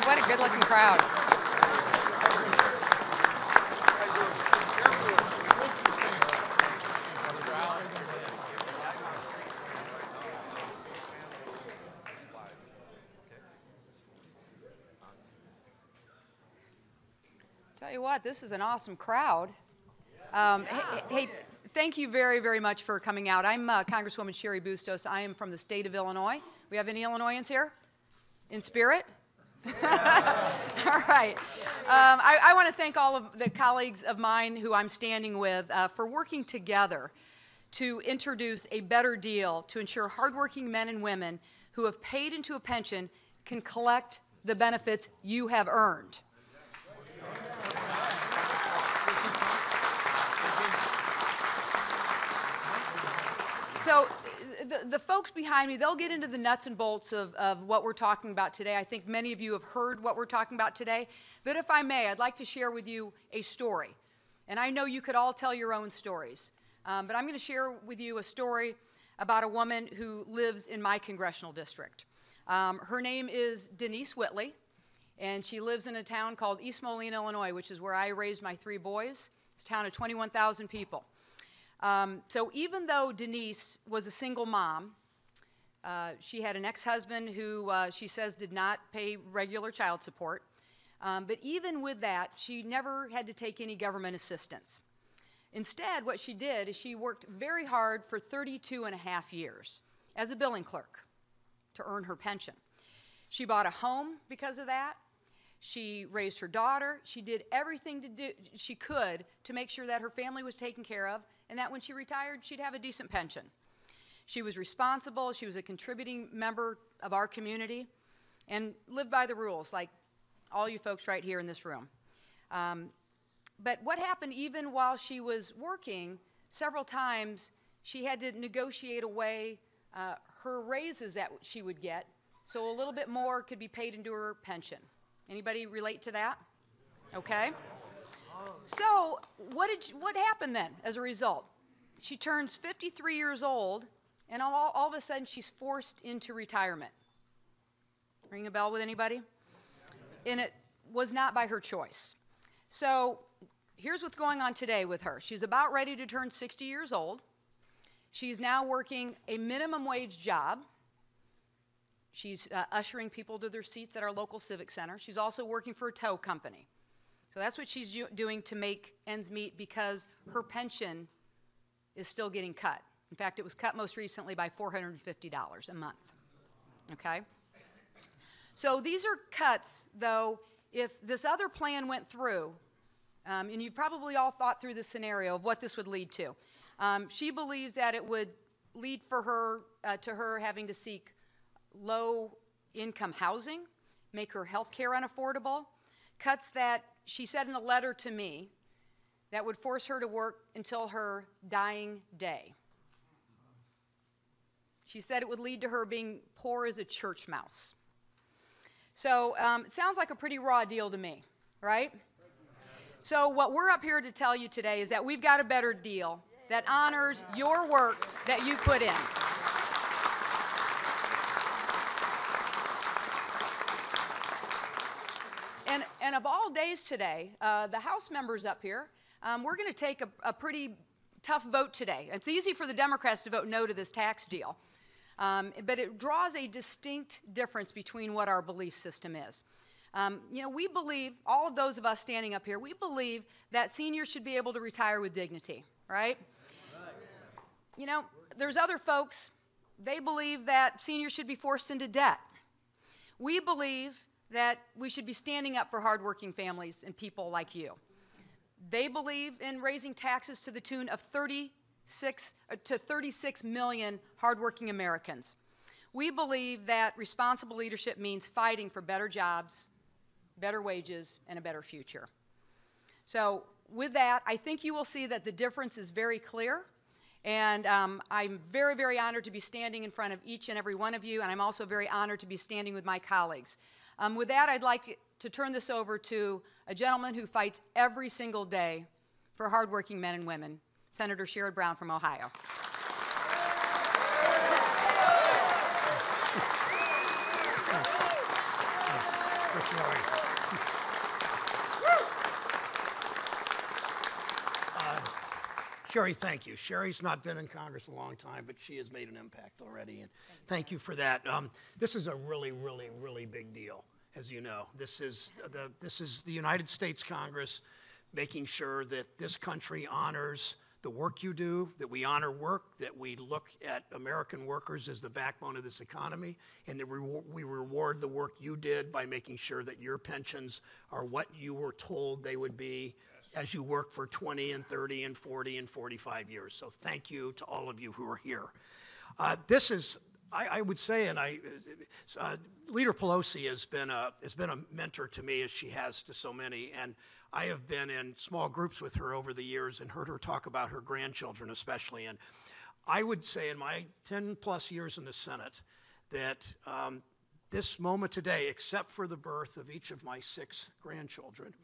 God, what a good-looking crowd. Tell you what, this is an awesome crowd. Hey, thank you very, very much for coming out. I'm Congresswoman Sherrod Brown. I am from the state of Illinois. We have any Illinoisans here? In spirit? All right. I want to thank all of the colleagues of mine who I'm standing with for working together to introduce a better deal to ensure hardworking men and women who have paid into a pension can collect the benefits you have earned. So the folks behind me, they'll get into the nuts and bolts of what we're talking about today. I think many of you have heard what we're talking about today. But if I may, I'd like to share with you a story. And I know you could all tell your own stories. But I'm going to share with you a story about a woman who lives in my congressional district. Her name is Denise Whitley, and she lives in a town called East Moline, Illinois, which is where I raised my 3 boys. It's a town of 21,000 people. So even though Denise was a single mom, she had an ex-husband who she says did not pay regular child support. But even with that, she never had to take any government assistance. Instead, what she did is she worked very hard for 32.5 years as a billing clerk to earn her pension. She bought a home because of that. She raised her daughter. She did everything she could to make sure that her family was taken care of and that when she retired, she'd have a decent pension. She was responsible. She was a contributing member of our community and lived by the rules like all you folks right here in this room. But what happened even while she was working, several times she had to negotiate away her raises that she would get so a little bit more could be paid into her pension. Anybody relate to that? Okay. So what happened then as a result? She turns 53 years old, and all of a sudden she's forced into retirement. Ring a bell with anybody? And it was not by her choice. So here's what's going on today with her. She's about ready to turn 60 years old. She's now working a minimum wage job. She's ushering people to their seats at our local civic center. She's also working for a tow company. So that's what she's doing to make ends meet because her pension is still getting cut. In fact, it was cut most recently by $450 a month. Okay? So these are cuts, though, if this other plan went through, and you've probably all thought through the scenario of what this would lead to. She believes that it would lead for her to her having to seek low-income housing, make her health care unaffordable, cuts that she said in a letter to me that would force her to work until her dying day. She said it would lead to her being poor as a church mouse. So it sounds like a pretty raw deal to me, right? So what we're up here to tell you today is that we've got a better deal that honors your work that you put in. And of all days today, the House members up here, we're going to take a pretty tough vote today. It's easy for the Democrats to vote no to this tax deal, but it draws a distinct difference between what our belief system is. You know, we believe, all of those of us standing up here, we believe that seniors should be able to retire with dignity, right? You know, there's other folks, they believe that seniors should be forced into debt. We believe that we should be standing up for hardworking families and people like you. They believe in raising taxes to the tune of 36 million hardworking Americans. We believe that responsible leadership means fighting for better jobs, better wages, and a better future. So with that, I think you will see that the difference is very clear. And I'm very, very honored to be standing in front of each and every one of you, and I'm also very honored to be standing with my colleagues. With that, I'd like to turn this over to a gentleman who fights every single day for hardworking men and women, Senator Sherrod Brown from Ohio. Good morning. Sherry, thank you. Sherry's not been in Congress a long time, but she has made an impact already, and thank you for that. This is a really, really, really big deal, as you know. This is the United States Congress making sure that this country honors the work you do, that we honor work, that we look at American workers as the backbone of this economy, and that we reward the work you did by making sure that your pensions are what you were told they would be as you work for 20 and 30 and 40 and 45 years. So thank you to all of you who are here. This is, I would say, and Leader Pelosi has been a mentor to me, as she has to so many, and I have been in small groups with her over the years and heard her talk about her grandchildren especially. And I would say in my 10 plus years in the Senate that this moment today, except for the birth of each of my 6 grandchildren,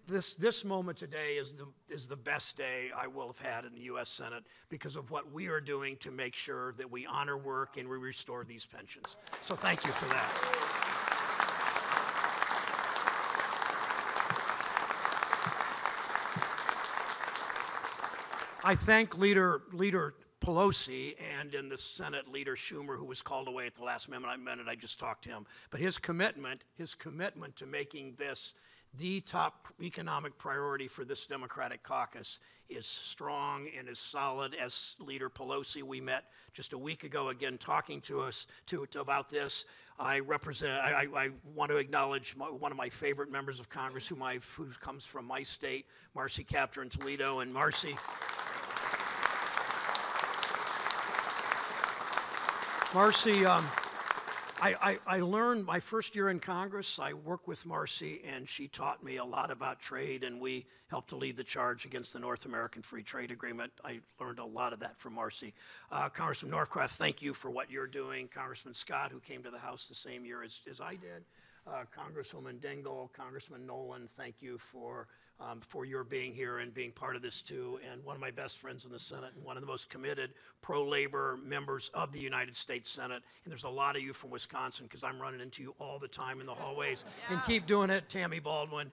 this moment today is the best day I will have had in the U.S. Senate because of what we are doing to make sure that we honor work and we restore these pensions. So thank you for that. I thank Leader Pelosi and in the Senate Leader Schumer, who was called away at the last minute. I just talked to him. But his commitment to making this the top economic priority for this Democratic caucus is strong and is solid. As Leader Pelosi, we met just a week ago again talking to us about this. I want to acknowledge one of my favorite members of Congress who comes from my state, Marcy Kaptur in Toledo. And Marcy, I learned my first year in Congress, I worked with Marcy, and she taught me a lot about trade, and we helped to lead the charge against the North American Free Trade Agreement. I learned a lot of that from Marcy. Congressman Northcroft, thank you for what you're doing. Congressman Scott, who came to the House the same year as I did. Congresswoman Dingell, Congressman Nolan, thank you for your being here and being part of this too. And one of my best friends in the Senate and one of the most committed pro-labor members of the United States Senate. And there's a lot of you from Wisconsin because I'm running into you all the time in the hallways. And keep doing it. Tammy Baldwin,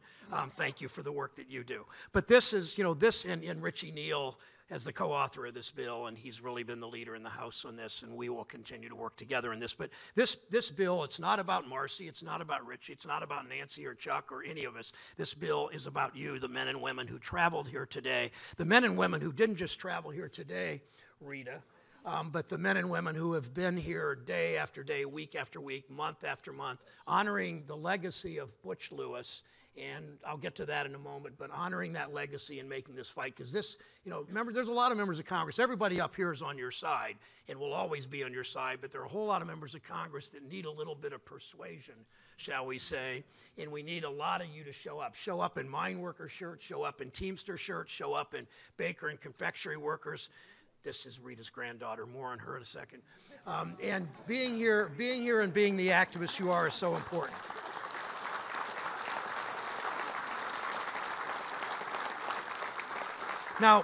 thank you for the work that you do. But this is, this and Richie Neal as the co-author of this bill, and he's really been the leader in the House on this, and we will continue to work together in this. But this bill, it's not about Marcy, it's not about Richie, it's not about Nancy or Chuck or any of us. This bill is about you, the men and women who traveled here today, the men and women who didn't just travel here today, Rita, but the men and women who have been here day after day, week after week, month after month, honoring the legacy of Butch Lewis. And I'll get to that in a moment, but honoring that legacy and making this fight, because this, remember, there's a lot of members of Congress. Everybody up here is on your side and will always be on your side, but there are a whole lot of members of Congress that need a little bit of persuasion, shall we say, and we need a lot of you to show up. Show up in mine worker shirts, show up in Teamster shirts, show up in baker and confectionery workers. This is Rita's granddaughter, more on her in a second. And being here and being the activist you are is so important. Now,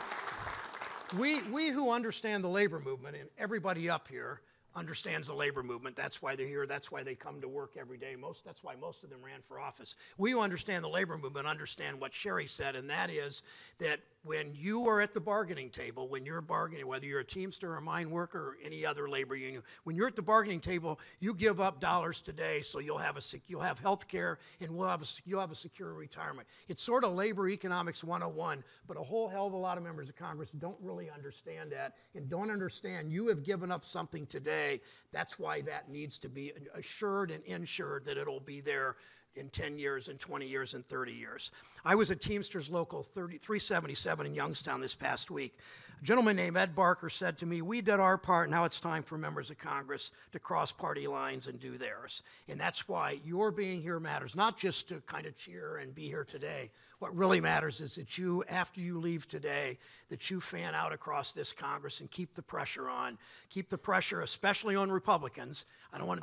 we who understand the labor movement, and everybody up here understands the labor movement. That's why they're here. That's why they come to work every day. That's why most of them ran for office. We who understand the labor movement understand what Sherry said, and that is that when you are at the bargaining table, when you're bargaining, whether you're a Teamster or a mine worker or any other labor union, when you're at the bargaining table, you give up dollars today so you'll have health care and you'll have a secure retirement. It's sort of labor economics 101, but a whole hell of a lot of members of Congress don't really understand that and don't understand you have given up something today. That's why that needs to be assured and insured that it'll be there in 10 years and 20 years and 30 years. I was at Teamsters Local 377 in Youngstown this past week. A gentleman named Ed Barker said to me, we did our part, now it's time for members of Congress to cross party lines and do theirs. And that's why your being here matters, not just to kind of cheer and be here today. What really matters is that you, after you leave today, that you fan out across this Congress and keep the pressure on. Keep the pressure, especially on Republicans.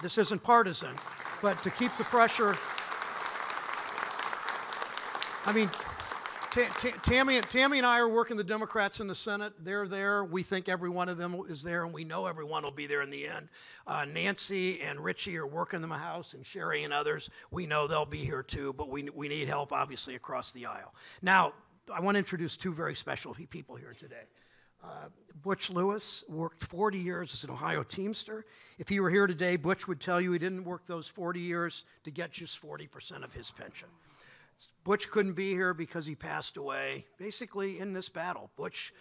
This isn't partisan, but to keep the pressure. I mean, Tammy and I are working the Democrats in the Senate. They're there. We think every one of them is there, and we know everyone will be there in the end. Nancy and Richie are working in the House, and Sherry and others. We know they'll be here too, but we need help, obviously, across the aisle. Now, I want to introduce two very special people here today. Butch Lewis worked 40 years as an Ohio Teamster. If he were here today, Butch would tell you he didn't work those 40 years to get just 40% of his pension. Butch couldn't be here because he passed away basically in this battle. Butch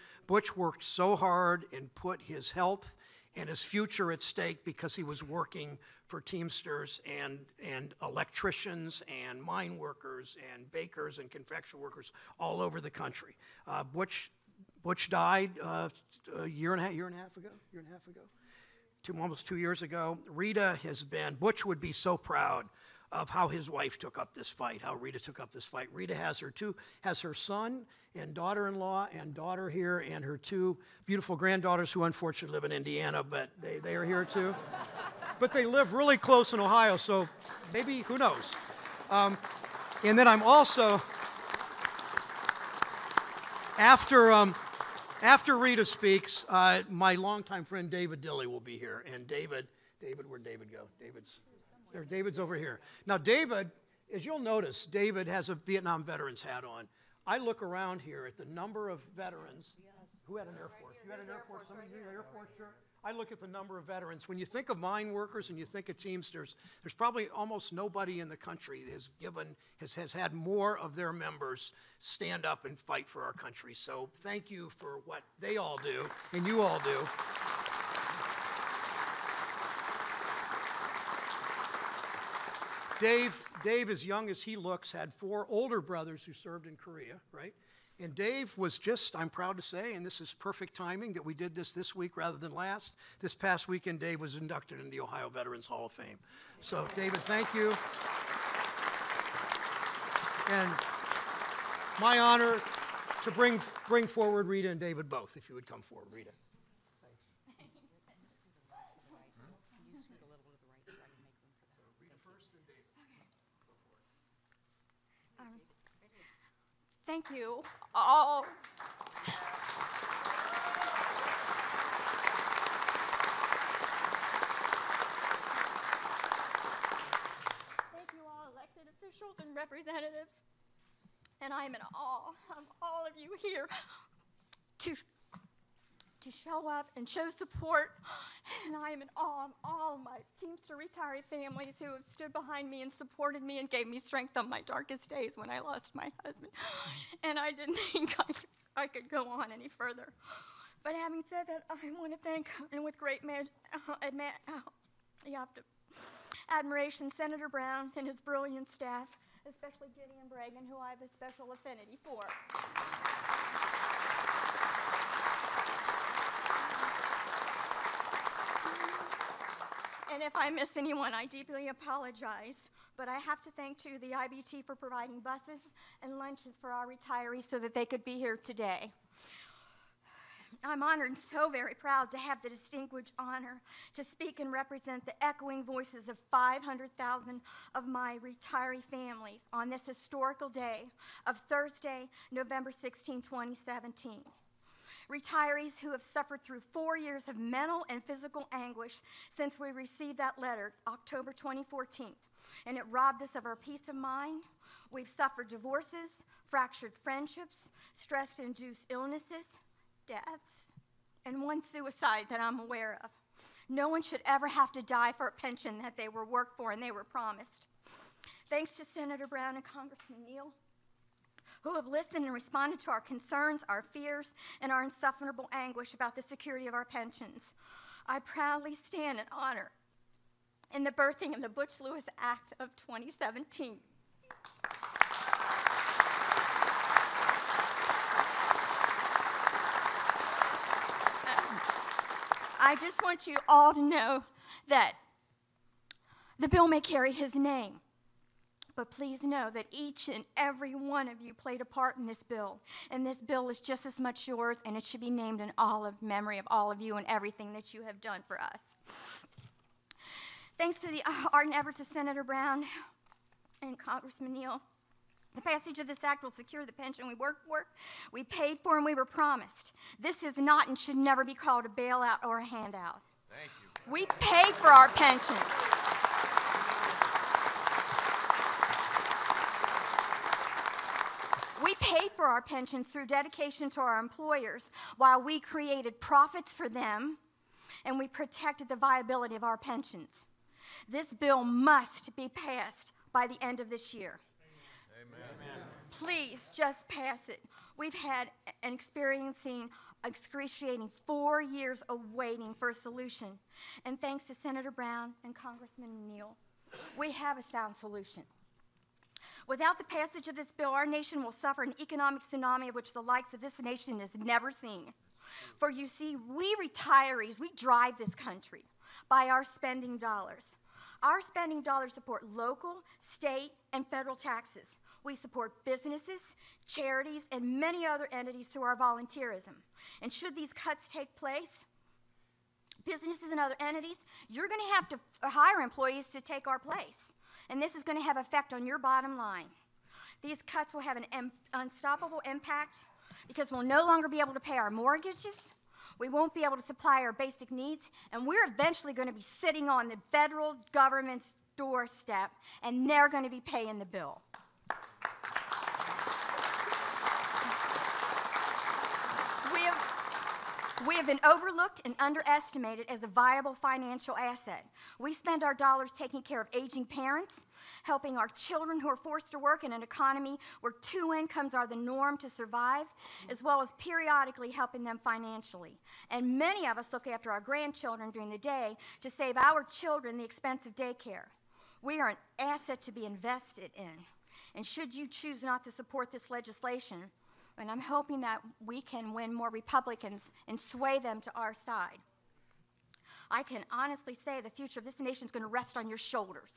worked so hard and put his health and his future at stake because he was working for Teamsters and electricians and mine workers and bakers and confection workers all over the country. Butch died a year and a half ago, almost 2 years ago. Butch would be so proud of how his wife took up this fight, how Rita took up this fight. Rita has her son and daughter-in-law and daughter here and her two beautiful granddaughters who unfortunately live in Indiana, but they are here too. But they live really close in Ohio, so maybe, who knows. And then I'm also, after Rita speaks, my longtime friend David Dilly will be here. And David, where'd David go? David's over here. Now David, as you'll notice, David has a Vietnam veteran's hat on. I look around here at the number of veterans. Who had an Air Force? You had an Air Force? Somebody had an Air Force shirt? I look at the number of veterans. When you think of mine workers and you think of Teamsters, there's probably almost nobody in the country that has had more of their members stand up and fight for our country. So thank you for what they all do and you all do. Dave, as young as he looks, had 4 older brothers who served in Korea, right? And Dave was just, I'm proud to say, and this is perfect timing that we did this week rather than last. This past weekend, Dave was inducted into the Ohio Veterans Hall of Fame. So, David, thank you. And my honor to bring forward Rita and David both, if you would come forward. Rita. Thank you all. Thank you all, elected officials and representatives. And I am in awe of all of you here to show up and show support. And I am in awe of all my Teamster retiree families who have stood behind me and supported me and gave me strength on my darkest days when I lost my husband. And I didn't think I could go on any further. But having said that, I want to thank, and with great admiration, Senator Brown and his brilliant staff, especially Gideon Bragan, who I have a special affinity for. And if I miss anyone, I deeply apologize. But I have to thank, too, the IBT for providing buses and lunches for our retirees so that they could be here today. I'm honored and so very proud to have the distinguished honor to speak and represent the echoing voices of 500,000 of my retiree families on this historical day of Thursday, November 16, 2017. Retirees who have suffered through 4 years of mental and physical anguish since we received that letter, October 2014, and it robbed us of our peace of mind. We've suffered divorces, fractured friendships, stress-induced illnesses, deaths, and one suicide that I'm aware of. No one should ever have to die for a pension that they were worked for and they were promised. Thanks to Senator Brown and Congressman Neal, who have listened and responded to our concerns, our fears, and our insufferable anguish about the security of our pensions. I proudly stand in honor in the birthing of the Butch Lewis Act of 2017. I just want you all to know that the bill may carry his name, but please know that each and every one of you played a part in this bill, and this bill is just as much yours, and it should be named in memory of all of you and everything that you have done for us. Thanks to the ardent efforts of Senator Brown and Congressman Neal, the passage of this act will secure the pension we worked for, we paid for, and we were promised. This is not and should never be called a bailout or a handout. Thank you. We paid for our pension. We paid for our pensions through dedication to our employers while we created profits for them and we protected the viability of our pensions. This bill must be passed by the end of this year. Amen. Please just pass it. We've had and experiencing excruciating 4 years of waiting for a solution. And thanks to Senator Brown and Congressman Neal, we have a sound solution. Without the passage of this bill, our nation will suffer an economic tsunami of which the likes of this nation has never seen. For you see, we retirees, we drive this country by our spending dollars. Our spending dollars support local, state, and federal taxes. We support businesses, charities, and many other entities through our volunteerism. And should these cuts take place, businesses and other entities, you're going to have to hire employees to take our place. And this is going to have effect on your bottom line. These cuts will have an unstoppable impact because we'll no longer be able to pay our mortgages, we won't be able to supply our basic needs, and we're eventually going to be sitting on the federal government's doorstep, and they're going to be paying the bill. We have been overlooked and underestimated as a viable financial asset. We spend our dollars taking care of aging parents, helping our children who are forced to work in an economy where 2 incomes are the norm to survive, as well as periodically helping them financially. And many of us look after our grandchildren during the day to save our children the expense of daycare. We are an asset to be invested in. And should you choose not to support this legislation, and I'm hoping that we can win more Republicans and sway them to our side, I can honestly say the future of this nation is going to rest on your shoulders.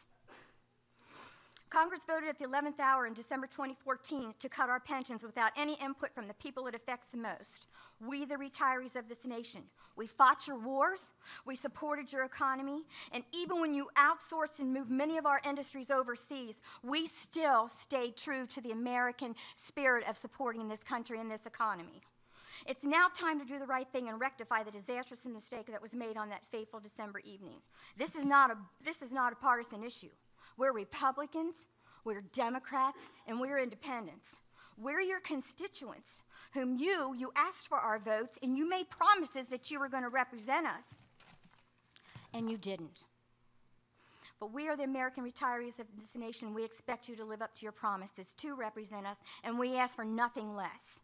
Congress voted at the 11th hour in December 2014 to cut our pensions without any input from the people it affects the most. We, the retirees of this nation. We fought your wars, we supported your economy, and even when you outsourced and moved many of our industries overseas, we still stayed true to the American spirit of supporting this country and this economy. It's now time to do the right thing and rectify the disastrous mistake that was made on that fateful December evening. This is not a partisan issue. We're Republicans, we're Democrats, and we're independents. We're your constituents, whom you asked for our votes, and you made promises that you were going to represent us, and you didn't. But we are the American retirees of this nation. We expect you to live up to your promises to represent us, and we ask for nothing less.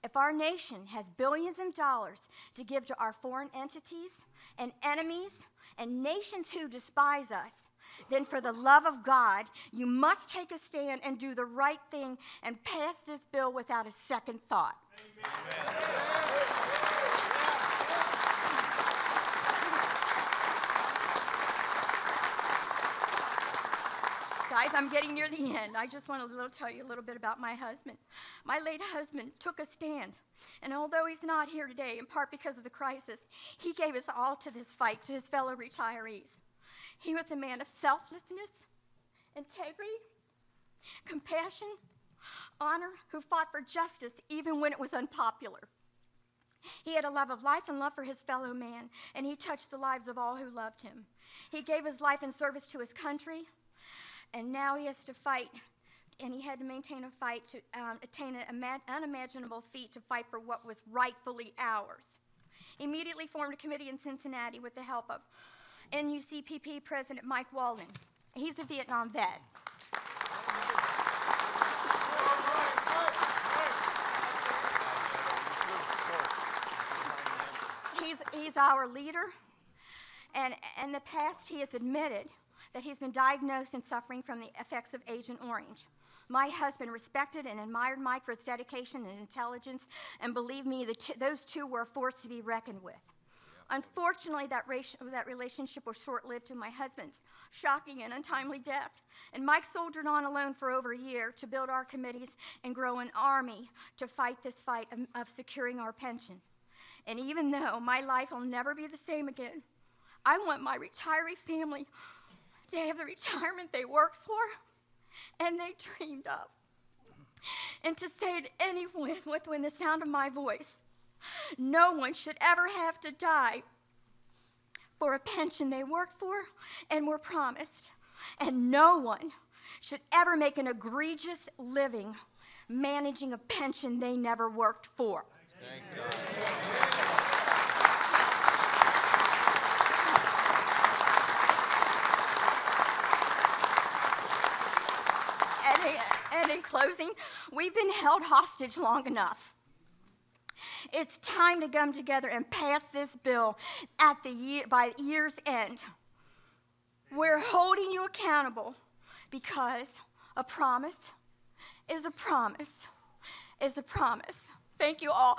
If our nation has billions of dollars to give to our foreign entities and enemies and nations who despise us, then for the love of God, you must take a stand and do the right thing and pass this bill without a second thought. Amen. Guys, I'm getting near the end. I just want to tell you a little bit about my husband. My late husband took a stand, and although he's not here today, in part because of the crisis, he gave his all to this fight to his fellow retirees. He was a man of selflessness, integrity, compassion, honor, who fought for justice even when it was unpopular. He had a love of life and love for his fellow man, and he touched the lives of all who loved him. He gave his life in service to his country, and now he has to fight, and he had to maintain a fight to attain an unimaginable feat to fight for what was rightfully ours. He immediately formed a committee in Cincinnati with the help of NUCPP President Mike Baldwin. He's a Vietnam vet. He's our leader, and in the past he has admitted that he's been diagnosed and suffering from the effects of Agent Orange. My husband respected and admired Mike for his dedication and intelligence, and believe me, those two were a force to be reckoned with. Unfortunately, that relationship was short-lived to my husband's shocking and untimely death. And Mike soldiered on alone for over a year to build our committees and grow an army to fight this fight of securing our pension. And even though my life will never be the same again, I want my retiree family to have the retirement they worked for and they dreamed of. And to say to anyone within the sound of my voice, no one should ever have to die for a pension they worked for and were promised. And no one should ever make an egregious living managing a pension they never worked for. Thank God. And in closing, we've been held hostage long enough. It's time to come together and pass this bill by year's end. We're holding you accountable because a promise is a promise is a promise. Thank you all.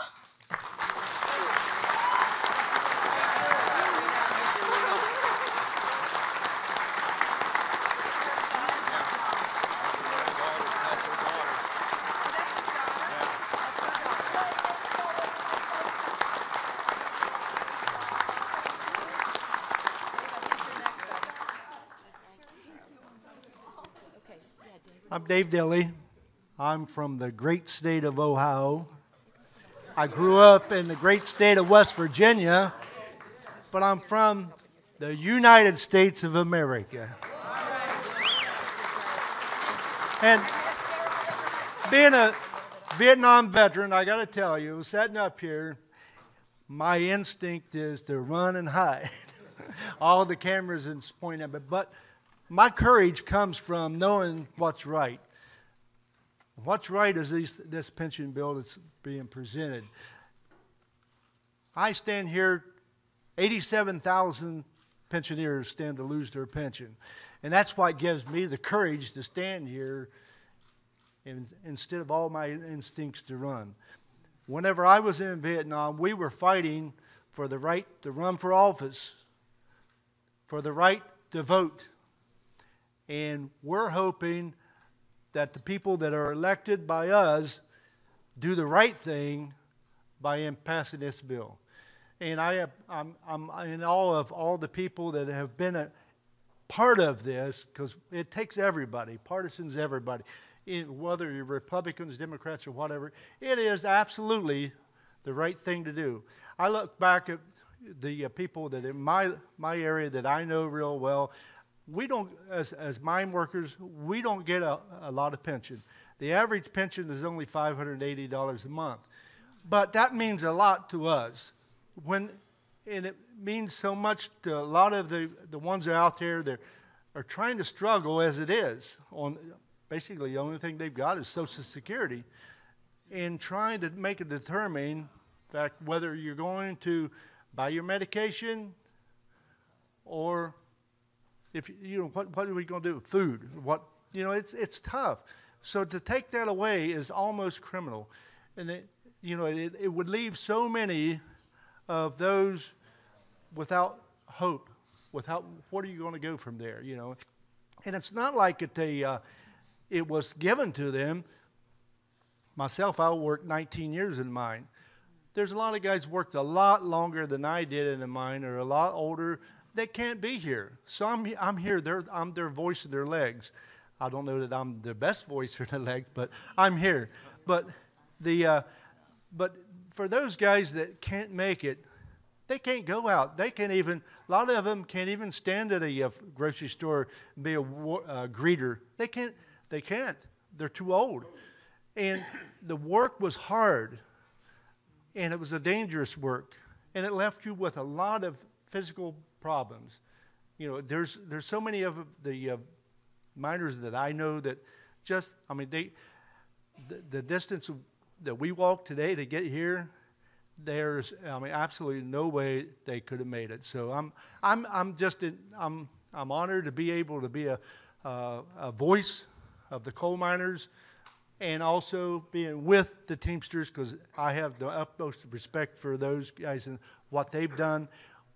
I'm Dave Dilly. I'm from the great state of Ohio. I grew up in the great state of West Virginia, but I'm from the United States of America. And being a Vietnam veteran, I got to tell you, sitting up here, my instinct is to run and hide. All the cameras is pointing at me, but my courage comes from knowing what's right. What's right is this pension bill that's being presented. I stand here, 87,000 pensioners stand to lose their pension. And that's what gives me the courage to stand here instead of all my instincts to run. Whenever I was in Vietnam, we were fighting for the right to run for office, for the right to vote. And we're hoping that the people that are elected by us do the right thing by passing this bill. And I'm in awe of all the people that have been a part of this, because it takes everybody, partisans, everybody, whether you're Republicans, Democrats, or whatever. It is absolutely the right thing to do. I look back at the people that in my area that I know real well. We don't, as mine workers, we don't get a lot of pension. The average pension is only $580 a month. But that means a lot to us. And it means so much to a lot of the ones out there that are trying to struggle as it is. Basically, the only thing they've got is Social Security. And trying to make a determine, in fact, whether you're going to buy your medication or if what are we going to do? Food. It's tough. So to take that away is almost criminal, and it would leave so many of those without hope, without what are you going to go from there? And it's not like it was given to them. Myself, I worked 19 years in mine. There's a lot of guys worked a lot longer than I did in the mine, or a lot older. They can't be here. So I'm here. I'm their voice and their legs. I don't know that I'm the best voice or the legs, but I'm here. But for those guys that can't make it, they can't go out. They can't even. A lot of them can't even stand at a grocery store and be a greeter. They can't. They're too old. And the work was hard, and it was a dangerous work, and it left you with a lot of physical problems. There's so many of the miners that I know that the distance that we walked today to get here, there's absolutely no way they could have made it. So I'm honored to be able to be a voice of the coal miners, and also being with the Teamsters, because I have the utmost respect for those guys and what they've done.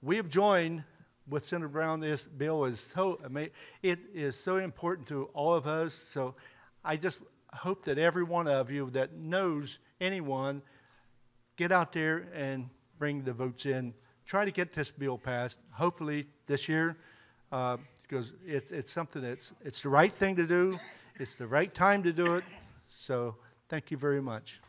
We have joined with Senator Brown. This bill is so amazing. It is so important to all of us. So I just hope that every one of you that knows anyone, get out there and bring the votes in. Try to get this bill passed, hopefully this year, because it's something it's the right thing to do. It's the right time to do it. So thank you very much.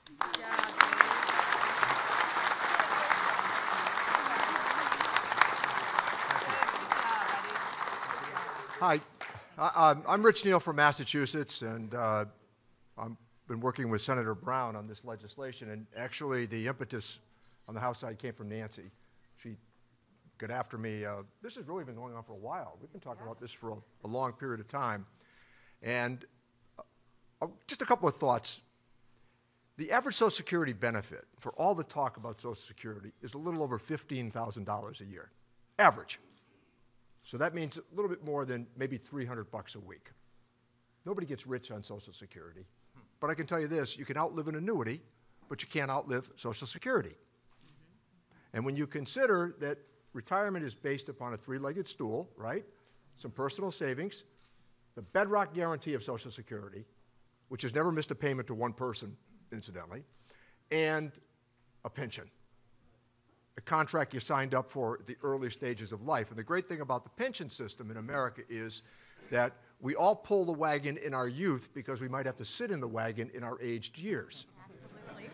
Hi, I'm Rich Neal from Massachusetts, and I'm been working with Senator Brown on this legislation, and actually the impetus on the House side came from Nancy. She got after me. This has really been going on for a while. We've been talking about this for a long period of time. And just a couple of thoughts. The average Social Security benefit for all the talk about Social Security is a little over $15,000 a year, average. So that means a little bit more than maybe $300 a week. Nobody gets rich on Social Security. But I can tell you this, you can outlive an annuity, but you can't outlive Social Security. And when you consider that retirement is based upon a three-legged stool, right? Some personal savings, the bedrock guarantee of Social Security, which has never missed a payment to one person, incidentally, and a pension, a contract you signed up for at the early stages of life. And the great thing about the pension system in America is that we all pull the wagon in our youth because we might have to sit in the wagon in our aged years. Absolutely.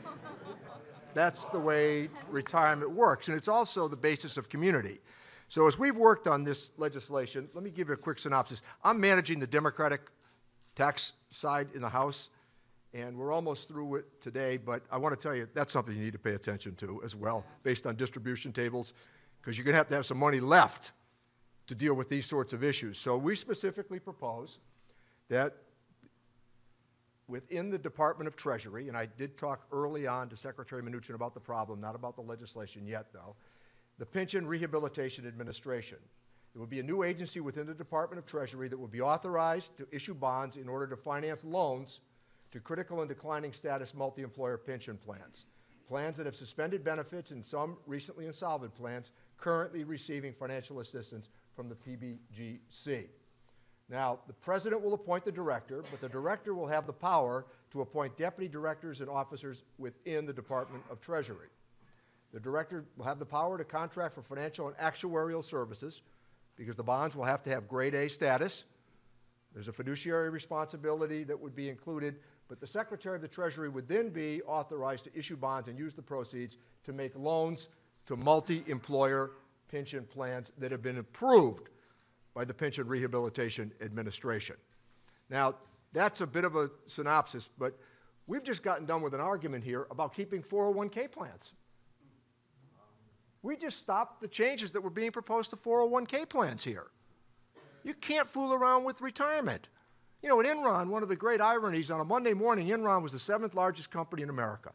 That's the way retirement works, and it's also the basis of community. So as we've worked on this legislation, let me give you a quick synopsis. I'm managing the Democratic tax side in the House, and we're almost through it today, but I want to tell you that's something you need to pay attention to as well, based on distribution tables, because you're going to have some money left to deal with these sorts of issues. So we specifically propose that within the Department of Treasury, and I did talk early on to Secretary Mnuchin about the problem, not about the legislation yet, though, the Pension Rehabilitation Administration. It would be a new agency within the Department of Treasury that would be authorized to issue bonds in order to finance loans to critical and declining status multi-employer pension plans, plans that have suspended benefits and some recently insolvent plans currently receiving financial assistance from the PBGC. Now, the president will appoint the director, but the director will have the power to appoint deputy directors and officers within the Department of Treasury. The director will have the power to contract for financial and actuarial services because the bonds will have to have grade A status. There's a fiduciary responsibility that would be included, but the Secretary of the Treasury would then be authorized to issue bonds and use the proceeds to make loans to multi-employer pension plans that have been approved by the Pension Rehabilitation Administration. Now, that's a bit of a synopsis, but we've just gotten done with an argument here about keeping 401k plans. We just stopped the changes that were being proposed to 401k plans here. You can't fool around with retirement. You know, at Enron, one of the great ironies, on a Monday morning, Enron was the 7th largest company in America.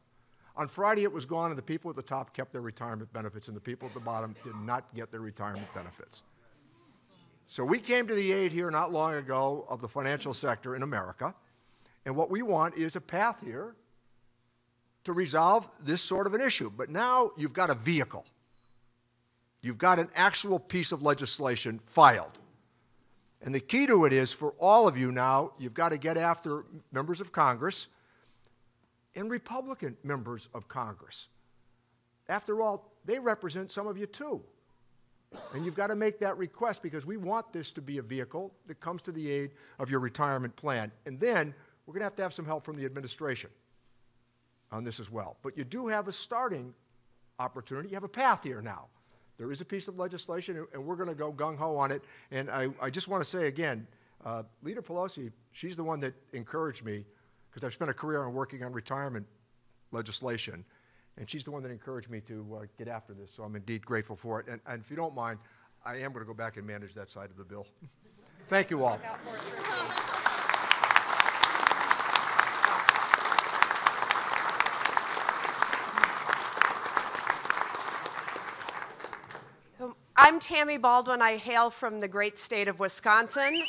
On Friday, it was gone, and the people at the top kept their retirement benefits, and the people at the bottom did not get their retirement benefits. So we came to the aid here not long ago of the financial sector in America, and what we want is a path here to resolve this sort of an issue. But now you've got a vehicle. You've got an actual piece of legislation filed. And the key to it is, for all of you now, you've got to get after members of Congress and Republican members of Congress. After all, they represent some of you too. And you've got to make that request because we want this to be a vehicle that comes to the aid of your retirement plan. And then we're going to have some help from the administration on this as well. But you do have a starting opportunity. You have a path here now. There is a piece of legislation, and we're going to go gung-ho on it. And I just want to say again, Leader Pelosi, she's the one that encouraged me, because I've spent a career on working on retirement legislation, and she's the one that encouraged me to get after this. So I'm indeed grateful for it. And if you don't mind, I am going to go back and manage that side of the bill. Thank you all. I'm Tammy Baldwin. I hail from the great state of Wisconsin.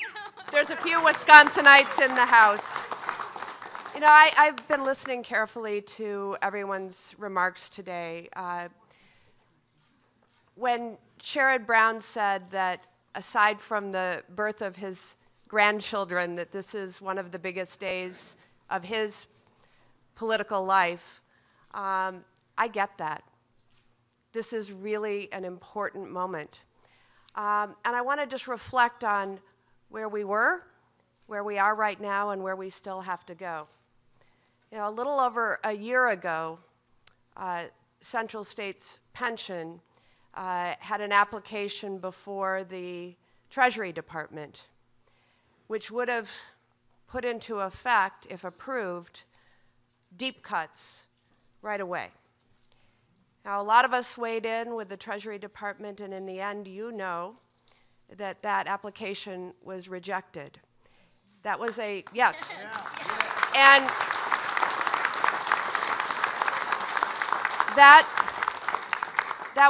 There's a few Wisconsinites in the House. You know, I've been listening carefully to everyone's remarks today. When Sherrod Brown said that aside from the birth of his grandchildren, that this is one of the biggest days of his political life, I get that. This is really an important moment. And I want to just reflect on where we were, where we are right now, and where we still have to go. You know, a little over a year ago, Central States Pension had an application before the Treasury Department, which would have put into effect, if approved, deep cuts right away. Now, a lot of us weighed in with the Treasury Department, and in the end, you know that that application was rejected. That was a, yes. And that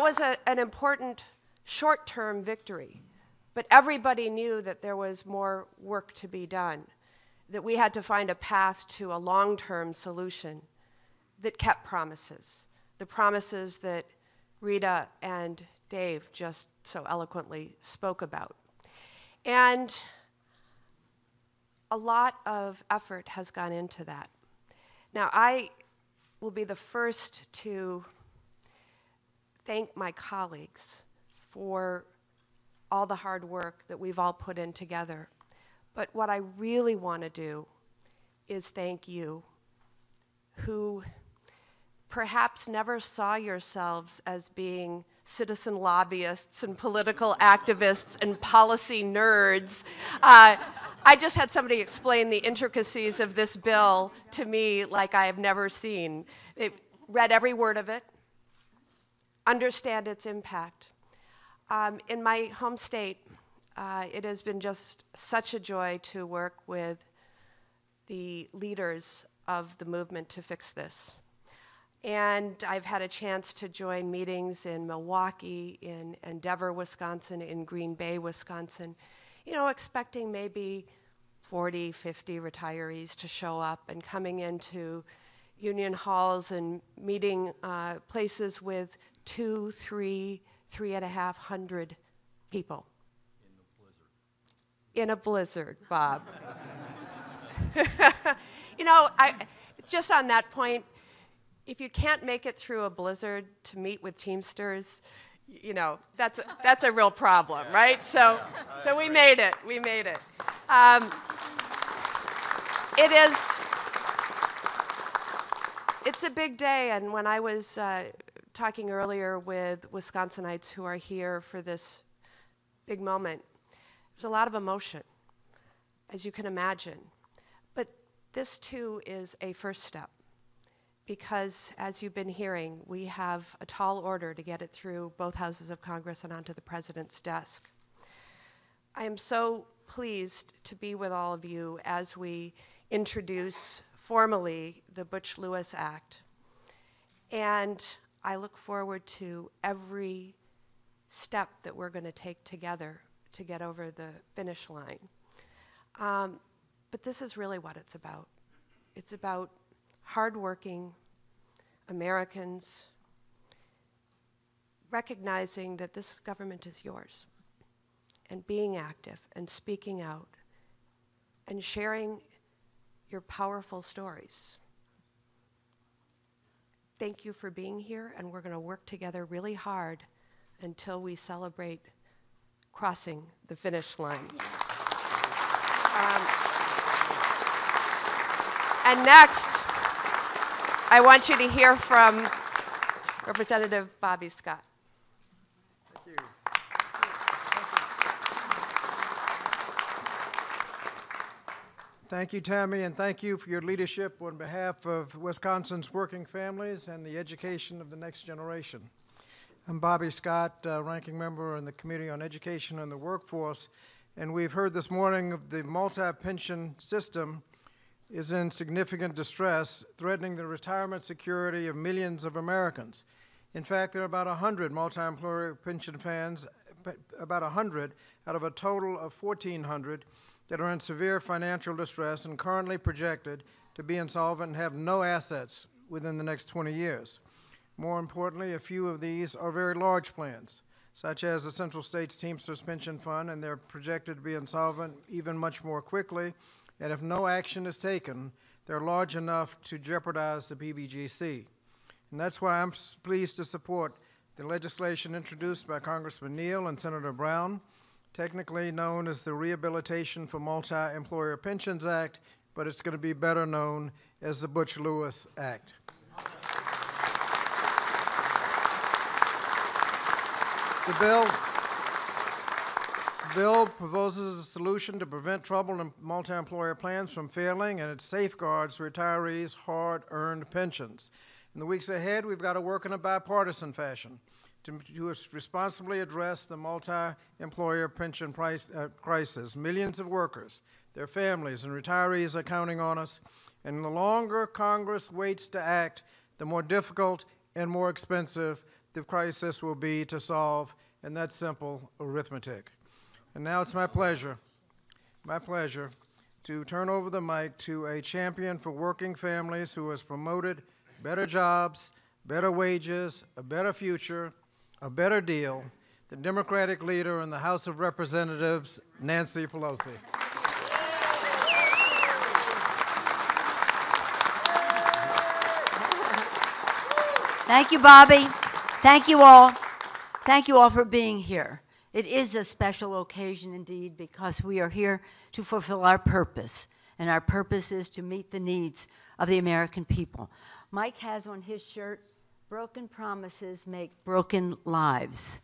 was an important short-term victory. But everybody knew that there was more work to be done, that we had to find a path to a long-term solution that kept promises, the promises that Rita and Dave just so eloquently spoke about. And a lot of effort has gone into that. Now, I will be the first to thank my colleagues for all the hard work that we've all put in together. But what I really want to do is thank you, who perhaps never saw yourselves as being citizen lobbyists and political activists and policy nerds. I just had somebody explain the intricacies of this bill to me like I have never seen. They've read every word of it, understand its impact. In my home state, it has been just such a joy to work with the leaders of the movement to fix this. And I've had a chance to join meetings in Milwaukee, in Endeavor, Wisconsin, in Green Bay, Wisconsin, you know, expecting maybe 40, 50 retirees to show up and coming into union halls and meeting places with 200, 300, 3,500 people. In a blizzard, Bob. You know, just on that point, if you can't make it through a blizzard to meet with Teamsters, you know, that's a real problem, right? So we made it. We made it. It's a big day, and when I was talking earlier with Wisconsinites who are here for this big moment, there's a lot of emotion, as you can imagine. But this, too, is a first step, because, as you've been hearing, we have a tall order to get it through both houses of Congress and onto the president's desk. I am so pleased to be with all of you as we introduce formally the Butch-Lewis Act. And I look forward to every step that we're going to take together to get over the finish line. But this is really what it's about. It's about hardworking Americans recognizing that this government is yours, and being active and speaking out and sharing your powerful stories. Thank you for being here, and we're going to work together really hard until we celebrate crossing the finish line. And next, I want you to hear from Representative Bobby Scott. Thank you. Thank you, Tammy, and thank you for your leadership on behalf of Wisconsin's working families and the education of the next generation. I'm Bobby Scott, ranking member in the Committee on Education and the Workforce, and we've heard this morning of the multi-pension system is in significant distress, threatening the retirement security of millions of Americans. In fact, there are about 100 multi-employer pension plans, about 100 out of a total of 1,400 that are in severe financial distress and currently projected to be insolvent and have no assets within the next 20 years. More importantly, a few of these are very large plans, such as the Central States Teamsters Pension Fund, and they're projected to be insolvent even much more quickly. And if no action is taken, they're large enough to jeopardize the PBGC. And that's why I'm pleased to support the legislation introduced by Congressman Neal and Senator Brown, technically known as the Rehabilitation for Multi-Employer Pensions Act, but it's going to be better known as the Butch-Lewis Act. The bill proposes a solution to prevent troubled multi-employer plans from failing, and it safeguards retirees' hard-earned pensions. In the weeks ahead, we've got to work in a bipartisan fashion to responsibly address the multi-employer pension crisis. Millions of workers, their families, and retirees are counting on us, and the longer Congress waits to act, the more difficult and more expensive the crisis will be to solve, and that's simple arithmetic. And now it's my pleasure to turn over the mic to a champion for working families who has promoted better jobs, better wages, a better future, a better deal, the Democratic leader in the House of Representatives, Nancy Pelosi. Thank you, Bobby. Thank you all. Thank you all for being here. It is a special occasion indeed because we are here to fulfill our purpose, and our purpose is to meet the needs of the American people. Mike has on his shirt, "Broken promises make broken lives."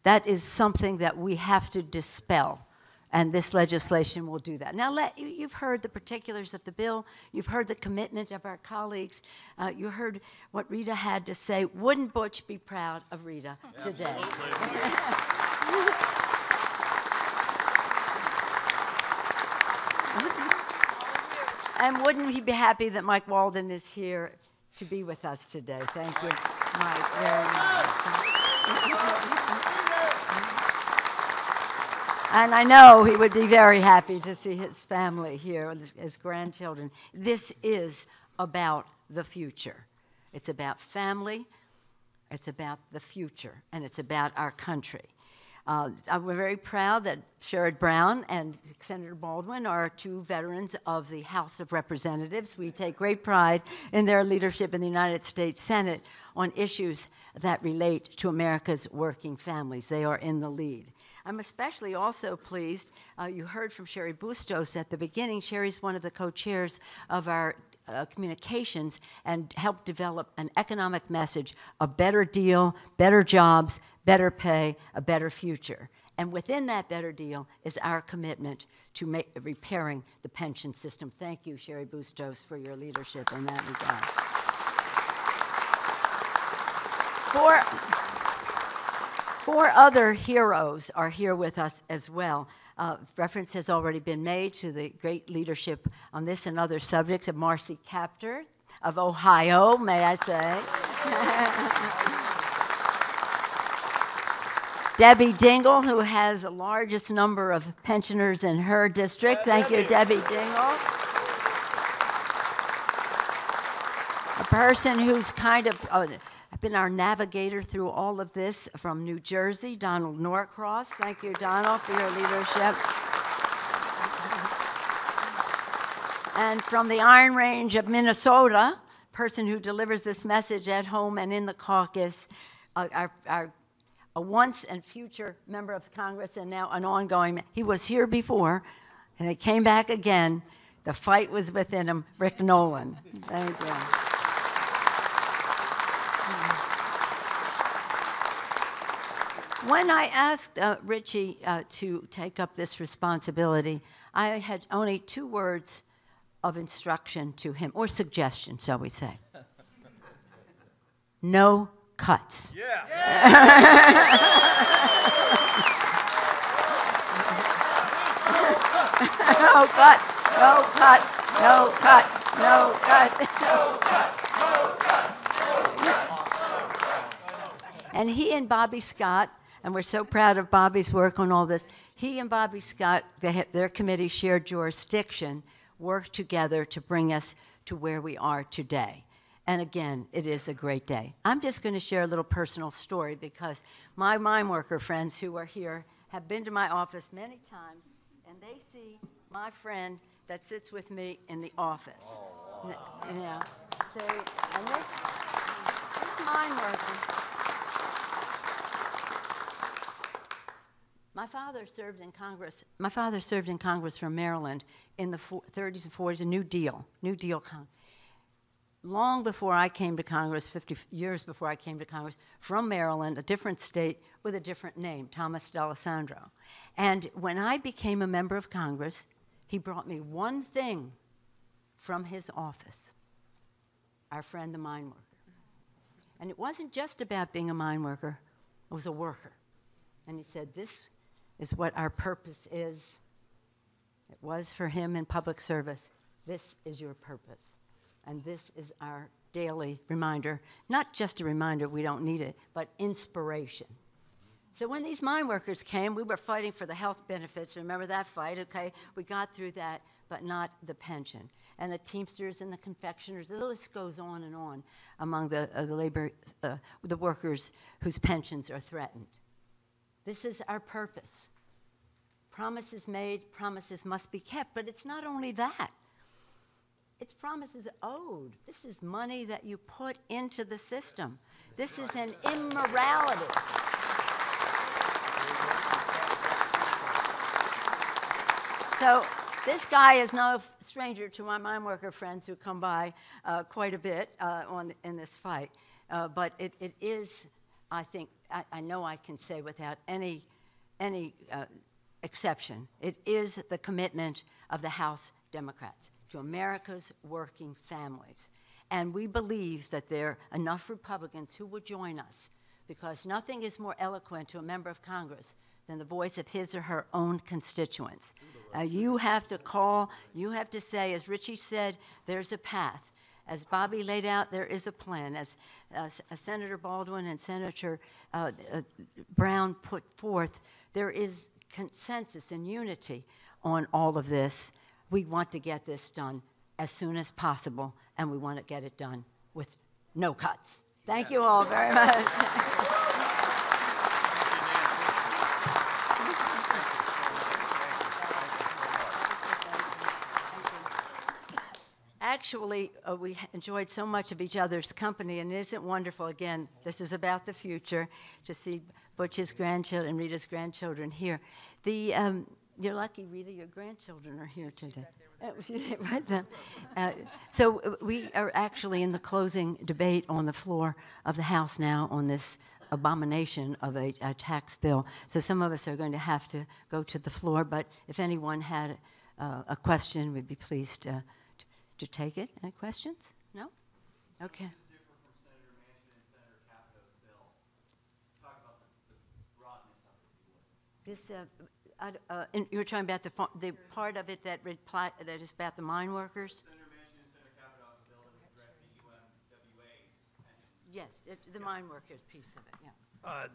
That is something that we have to dispel, and this legislation will do that. Now, you've heard the particulars of the bill. You've heard the commitment of our colleagues. You heard what Rita had to say. Wouldn't Butch be proud of Rita today? And wouldn't he be happy that Mike Walden is here to be with us today? Thank you, Mike, very much. And I know he would be very happy to see his family here, his grandchildren. This is about the future. It's about family, it's about the future, and it's about our country. We're very proud that Sherrod Brown and Senator Baldwin are two veterans of the House of Representatives. We take great pride in their leadership in the United States Senate on issues that relate to America's working families. They are in the lead. I'm especially also pleased, you heard from Sherry Bustos at the beginning. Sherry's one of the co-chairs of our communications and helped develop an economic message, a better deal, better jobs, better pay, a better future. And within that better deal is our commitment to repairing the pension system. Thank you, Sherry Bustos, for your leadership in that regard. Four other heroes are here with us as well. Reference has already been made to the great leadership on this and other subjects of Marcy Kaptur of Ohio, may I say. Debbie Dingle, who has the largest number of pensioners in her district. Thank you, Debbie Dingle. A person who's kind of been our navigator through all of this from New Jersey, Donald Norcross. Thank you, Donald, for your leadership. And from the Iron Range of Minnesota, person who delivers this message at home and in the caucus, a once and future member of Congress and now an ongoing, he was here before and he came back again. The fight was within him, Rick Nolan. Thank you. When I asked Richie to take up this responsibility, I had only 2 words of instruction to him, or suggestion, shall we say. No cuts. Yeah. No cuts, no cuts, no cuts, no cuts, no cuts, no cuts. And he and Bobby Scott, and we're so proud of Bobby's work on all this, he and Bobby Scott, their committee, shared jurisdiction, worked together to bring us to where we are today. And again, it is a great day. I'm just going to share a little personal story because my mine worker friends who are here have been to my office many times, and they see my friend that sits with me in the office. Oh, wow. You know, so, and this mine worker. My father served in Congress. My father served in Congress from Maryland in the 30s and 40s, a New Deal Congress. long before I came to Congress, 50 years before I came to Congress, from Maryland, a different state with a different name, Thomas D'Alessandro. And when I became a member of Congress, he brought me one thing from his office, our friend the mine worker. And it wasn't just about being a mine worker, it was a worker. And he said, this is what our purpose is. It was for him in public service. This is your purpose. And this is our daily reminder, not just a reminder, we don't need it, but inspiration. So when these mine workers came, we were fighting for the health benefits. Remember that fight? Okay, we got through that, but not the pension. And the Teamsters and the confectioners, the list goes on and on among the workers whose pensions are threatened. This is our purpose. Promises made, promises must be kept, but it's not only that. It's promises owed. This is money that you put into the system. This is an immorality. So this guy is no stranger to my mine worker friends who come by quite a bit in this fight. But it is, I think, I know I can say without any exception, it is the commitment of the House Democrats to America's working families. And we believe that there are enough Republicans who would join us, because nothing is more eloquent to a member of Congress than the voice of his or her own constituents. You have to call, you have to say, as Richie said, there's a path. As Bobby laid out, there is a plan. As Senator Baldwin and Senator Brown put forth, there is consensus and unity on all of this. We want to get this done as soon as possible, and we want to get it done with no cuts. Thank you all very much. Actually, we enjoyed so much of each other's company, and isn't it wonderful? Again, this is about the future, to see Butch's grandchildren and Rita's grandchildren here. You're lucky, Rita, your grandchildren are here today. So we are actually in the closing debate on the floor of the House now on this abomination of a tax bill. So some of us are going to have to go to the floor, but if anyone had a question, we'd be pleased to take it. Any questions? No? Okay. You're talking about the part of it that is about the mine workers? Senator Manchin and Senator Capito have a bill that would address the UMWA's pensions. Yes, the mine workers piece of it, yeah.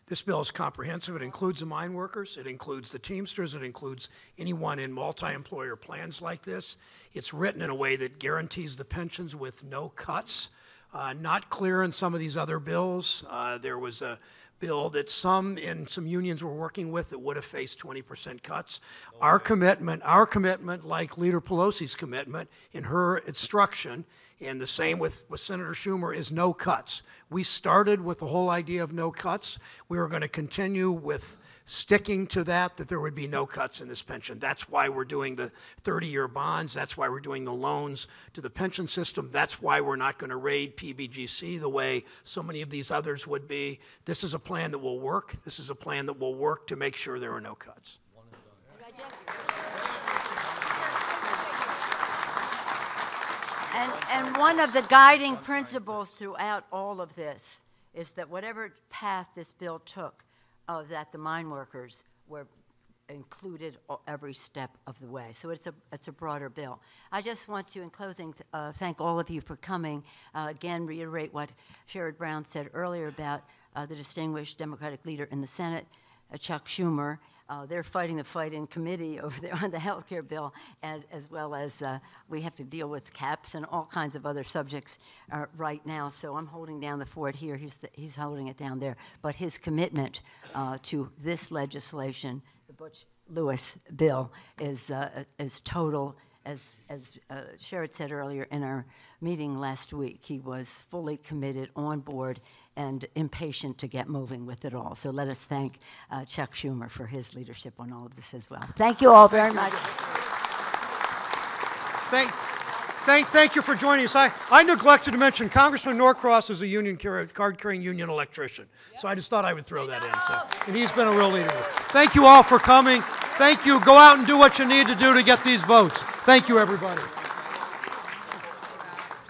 This bill is comprehensive. It includes the mine workers. It includes the Teamsters. It includes anyone in multi-employer plans like this. It's written in a way that guarantees the pensions with no cuts. Not clear in some of these other bills. There was a bill that some unions were working with that would have faced 20% cuts. Our commitment, like Leader Pelosi's commitment in her instruction, and the same with Senator Schumer, is no cuts. We started with the whole idea of no cuts. We are going to continue with sticking to that there would be no cuts in this pension. That's why we're doing the 30-year bonds. That's why we're doing the loans to the pension system. That's why we're not going to raid PBGC the way so many of these others would be. This is a plan that will work. This is a plan that will work to make sure there are no cuts. And one of the guiding principles throughout all of this is that whatever path this bill took, that the mine workers were included every step of the way. So it's a broader bill. I just want to, in closing, thank all of you for coming. Again, reiterate what Sherrod Brown said earlier about the distinguished Democratic leader in the Senate, Chuck Schumer. They're fighting the fight in committee over there on the health care bill, as well as we have to deal with caps and all kinds of other subjects right now. So I'm holding down the fort here. He's holding it down there. But his commitment to this legislation, the Butch-Lewis bill, is total. As Sherrod said earlier in our meeting last week, he was fully committed, on board, and impatient to get moving with it all. So let us thank Chuck Schumer for his leadership on all of this as well. Thank you all very much. Thank you for joining us. I neglected to mention Congressman Norcross is a card-carrying union electrician. So I just thought I would throw that in. So, and he's been a real leader. Thank you all for coming. Thank you. Go out and do what you need to do to get these votes. Thank you, everybody.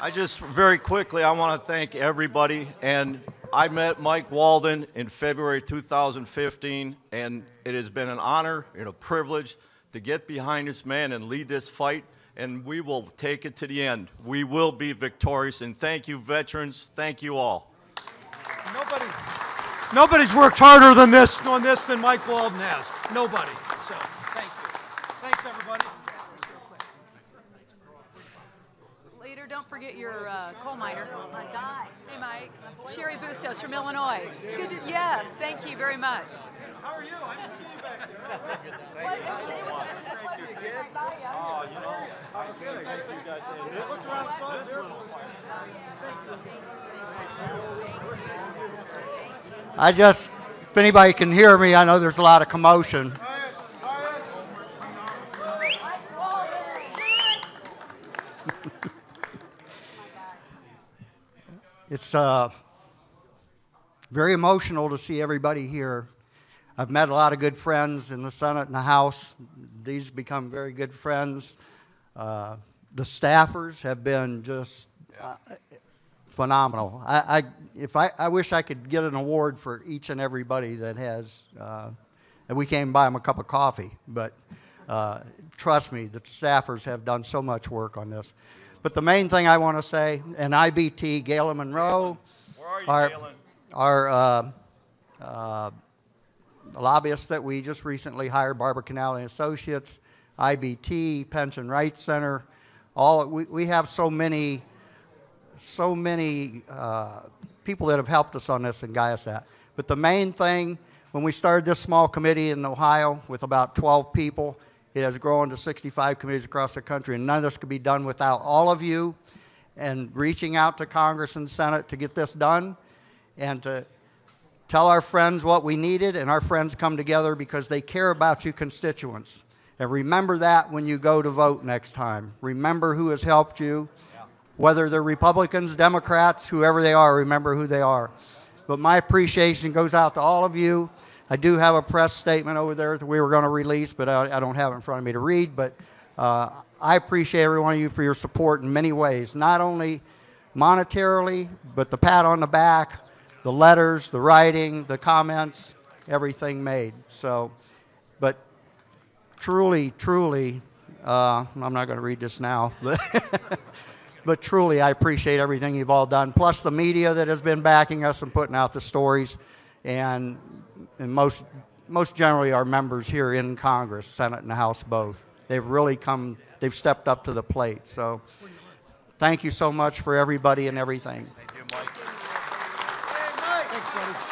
I just, very quickly, I want to thank everybody. And I met Mike Walden in February 2015, and it has been an honor and a privilege to get behind this man and lead this fight, and we will take it to the end. We will be victorious, and thank you, veterans. Thank you all. Nobody's worked harder than on this than Mike Walden has. Nobody. So, thank you. Thanks, everybody. Later, don't forget your coal miner. My guy. Hey, Mike. Sherry Bustos from Illinois. Good. Yes, thank you very much. How are you? I didn't see you back there. Oh, you know, I can't thank you guys. And this I just, if anybody can hear me, I know there's a lot of commotion. It's very emotional to see everybody here. I've met a lot of good friends in the Senate and the House. These become very good friends. The staffers have been just phenomenal. I wish I could get an award for each and everybody that has, and we came buy them a cup of coffee, but trust me, the staffers have done so much work on this. But the main thing I want to say, and IBT, Galen Monroe, our lobbyists that we just recently hired, Barbara Canale and Associates, IBT, Pension Rights Center, we have so many people that have helped us on this and guide us that. But the main thing, when we started this small committee in Ohio with about 12 people, it has grown to 65 committees across the country, and none of this could be done without all of you and reaching out to Congress and Senate to get this done and to tell our friends what we needed, and our friends come together because they care about you constituents. And remember that when you go to vote next time. Remember who has helped you. Whether they're Republicans, Democrats, whoever they are, remember who they are. But my appreciation goes out to all of you. I do have a press statement over there that we were going to release, but I don't have it in front of me to read. But I appreciate every one of you for your support in many ways, not only monetarily, but the pat on the back, the letters, the writing, the comments, everything made. So, but truly, I'm not going to read this now, but truly I appreciate everything you've all done, plus the media that has been backing us and putting out the stories, and most generally our members here in Congress, Senate and the House both. They've really they've stepped up to the plate. So thank you so much for everybody and everything. Thank you, Mike. Hey, Mike. Thanks, buddy.